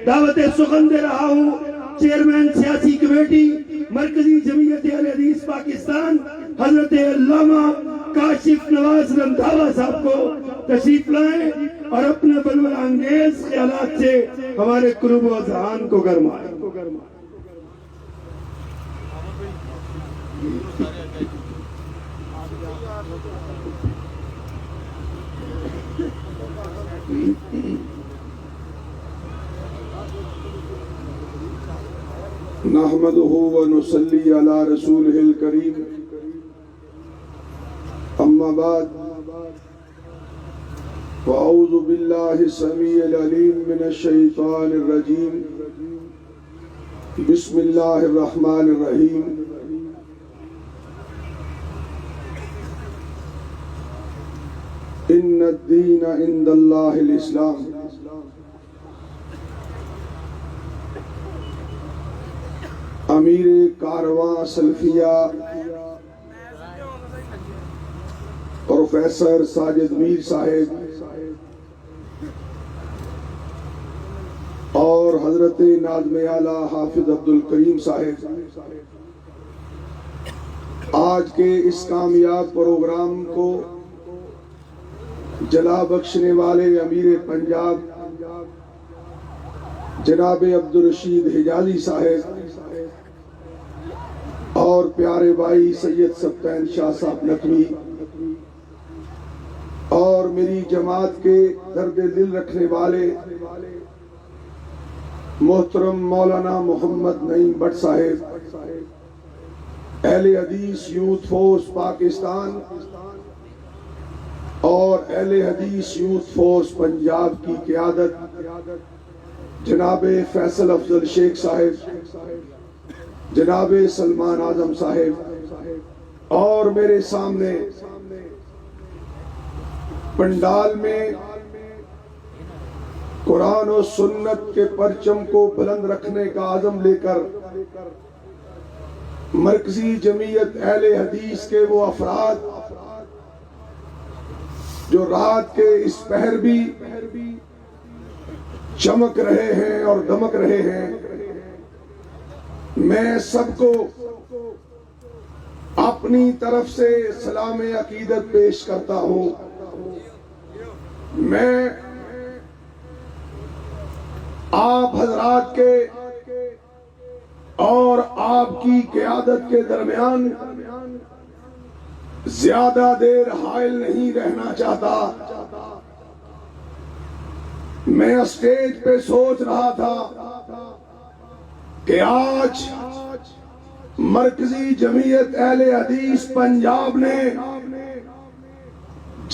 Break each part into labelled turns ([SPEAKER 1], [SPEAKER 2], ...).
[SPEAKER 1] دعوت سخن دے رہا ہوں چیئرمین سیاسی کمیٹی مرکزی جمعیت اہل حدیث پاکستان حضرت علامہ کاشف نواز رندھاوا صاحب کو تشریف لائیں اور اپنے بلبلہ انگیز خیالات سے ہمارے قلوب و اذہان کو گرمائیں۔
[SPEAKER 2] نحمده ونصلي على رسوله الكريم اما بعد فاعوذ بالله السميع العليم من الشيطان الرجيم بسم الله الرحمن الرحيم ان الدين عند الله الاسلام امیر کروا سلفیہ پروفیسر ساجد میر صاحب اور حضرت ناظم اعلیٰ حافظ عبدالکریم صاحب آج کے اس کامیاب پروگرام کو جلا بخشنے والے امیر پنجاب جناب عبدالرشید حجازی صاحب اور پیارے بھائی سید سبطین شاہ صاحب نقوی اور میری جماعت کے درد دل رکھنے والے محترم مولانا محمد نعیم بٹ صاحب اہل حدیث یوتھ فورس پاکستان اور اہل حدیث یوتھ فورس پنجاب کی قیادت جناب فیصل افضل شیخ صاحب جناب سلمان اعظم صاحب اور میرے سامنے پنڈال میں قرآن و سنت کے پرچم کو بلند رکھنے کا عزم لے کر مرکزی جمعیت اہل حدیث کے وہ افراد جو رات کے اس پہر بھی چمک رہے ہیں اور دمک رہے ہیں، میں سب کو اپنی طرف سے سلام عقیدت پیش کرتا ہوں۔ میں آپ حضرات کے اور آپ کی قیادت کے درمیان زیادہ دیر حائل نہیں رہنا چاہتا۔ میں اسٹیج پہ سوچ رہا تھا کہ آج مرکزی جمعیت اہل حدیث پنجاب نے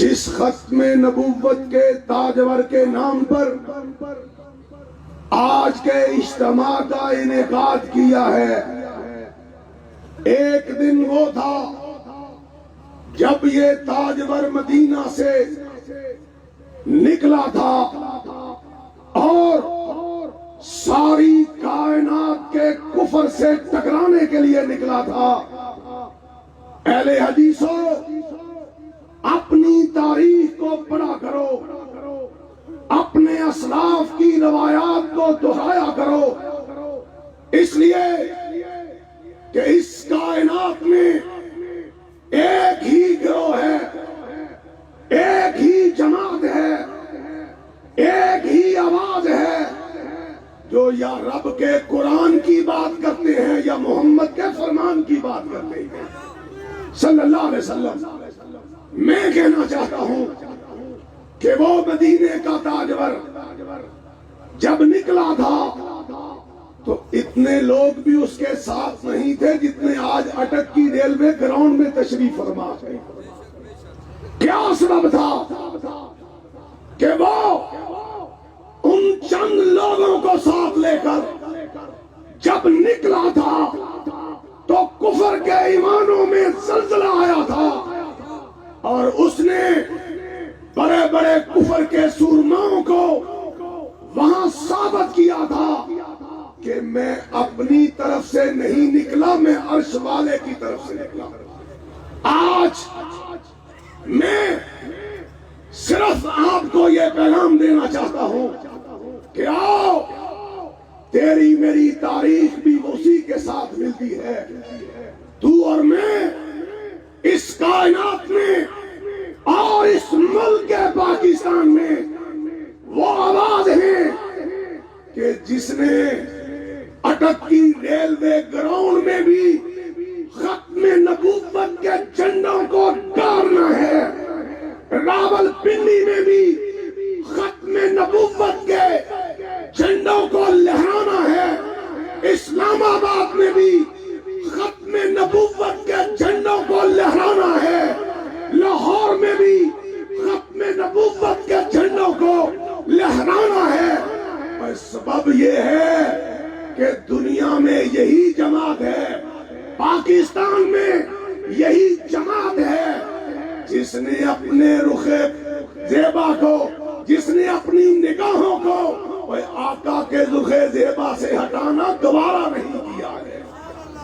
[SPEAKER 2] جس ختم نبوت کے تاجور کے نام پر آج کے اجتماع کا انعقاد کیا ہے، ایک دن وہ تھا جب یہ تاجور مدینہ سے نکلا تھا اور ساری کائنات کے کفر سے ٹکرانے کے لیے نکلا تھا۔ اہل حدیثوں، اپنی تاریخ کو پڑھا کرو، اپنے اسلاف کی روایات کو دہرایا کرو، اس لیے کہ اس کائنات میں ایک ہی گروہ ہے، ایک ہی جماعت ہے، ایک ہی آواز ہے جو یا رب کے قرآن کی بات کرتے ہیں یا محمد کے فرمان کی بات کرتے ہیں صلی اللہ علیہ وسلم۔ میں کہنا چاہتا ہوں کہ وہ مدینے کا تاجور جب نکلا تھا تو اتنے لوگ بھی اس کے ساتھ نہیں تھے جتنے آج اٹک کی ریلوے گراؤنڈ میں تشریف فرما ہے۔ کیا سبب تھا کہ وہ ان چند لوگوں کو ساتھ لے کر جب نکلا تھا تو کفر کے ایمانوں میں زلزلہ آیا تھا اور اس نے بڑے بڑے کفر کے سورماؤں کو وہاں ثابت کیا تھا کہ میں اپنی طرف سے نہیں نکلا، میں عرش والے کی طرف سے نکلا۔ آج میں صرف آپ کو یہ پیغام دینا چاہتا ہوں کہ آؤ تیری میری تاریخ بھی اسی کے ساتھ ملتی ہے. تو اور میں اس کائنات میں اور اس ملک پاکستان میں وہ آواز ہے کہ جس نے اٹک کی ریلوے گراؤنڈ میں بھی ختم نبوت کے جھنڈوں کو گاڑنا ہے، راول پنڈی میں بھی ختم نبوت کے جھنڈوں کو لہرانا ہے، اسلام آباد میں بھی ختم نبوت کے جھنڈوں کو لہرانا ہے، لاہور میں بھی ختم نبوت کے جھنڈوں کو لہرانا ہے. اور سبب یہ ہے کہ دنیا میں یہی جماعت ہے، پاکستان میں یہی جماعت ہے جس نے اپنے رخ زیبا کو، جس نے اپنی نگاہوں کو آقا کے رخ زیبا سے ہٹانا گوارا نہیں کیا ہے.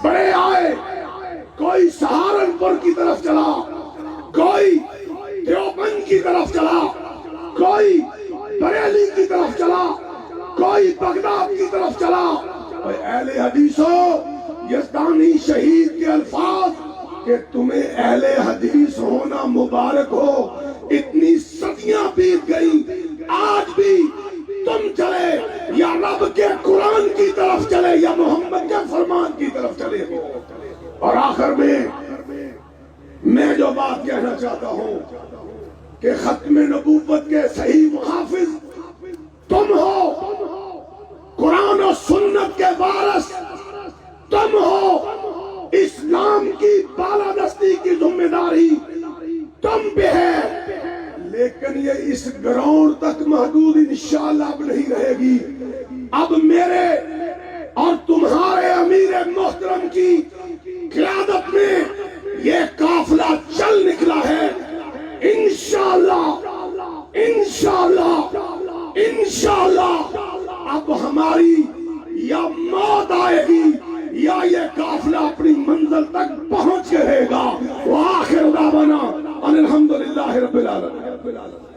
[SPEAKER 2] بڑے آئے، کوئی سہارنپور کی طرف چلا، کوئی دیوبند کی طرف چلا، کوئی بریلی کی طرف چلا، کوئی بغداد کی طرف چلا. اہل حدیثوں، یزدانی شہید کے الفاظ کہ تمہیں اہل حدیث ہونا مبارک ہو. اتنی صدیاں بیت گئی، آج بھی تم چلے یا رب کے قرآن کی طرف چلے یا محمد کے فرمان کی طرف چلے ہو. اور آخر میں جو بات کہنا چاہتا ہوں کہ ختم نبوت کے صحیح محافظ تم ہو، قرآن و سنت کے وارث تم ہو، اسلام کی بالادستی کی ذمہ داری تم پہ ہے. لیکن یہ اس گراؤنڈ تک محدود انشاءاللہ اب نہیں رہے گی. اب میرے اور تمہارے امیر محترم کی قیادت میں یہ قافلہ چل نکلا ہے. انشاءاللہ انشاءاللہ انشاءاللہ اب ہماری یا موت آئے گی یا یہ قافلہ اپنی منزل تک پہنچ کے رہے گا. وآخر دعوانا ان الحمدللہ رب العالمین.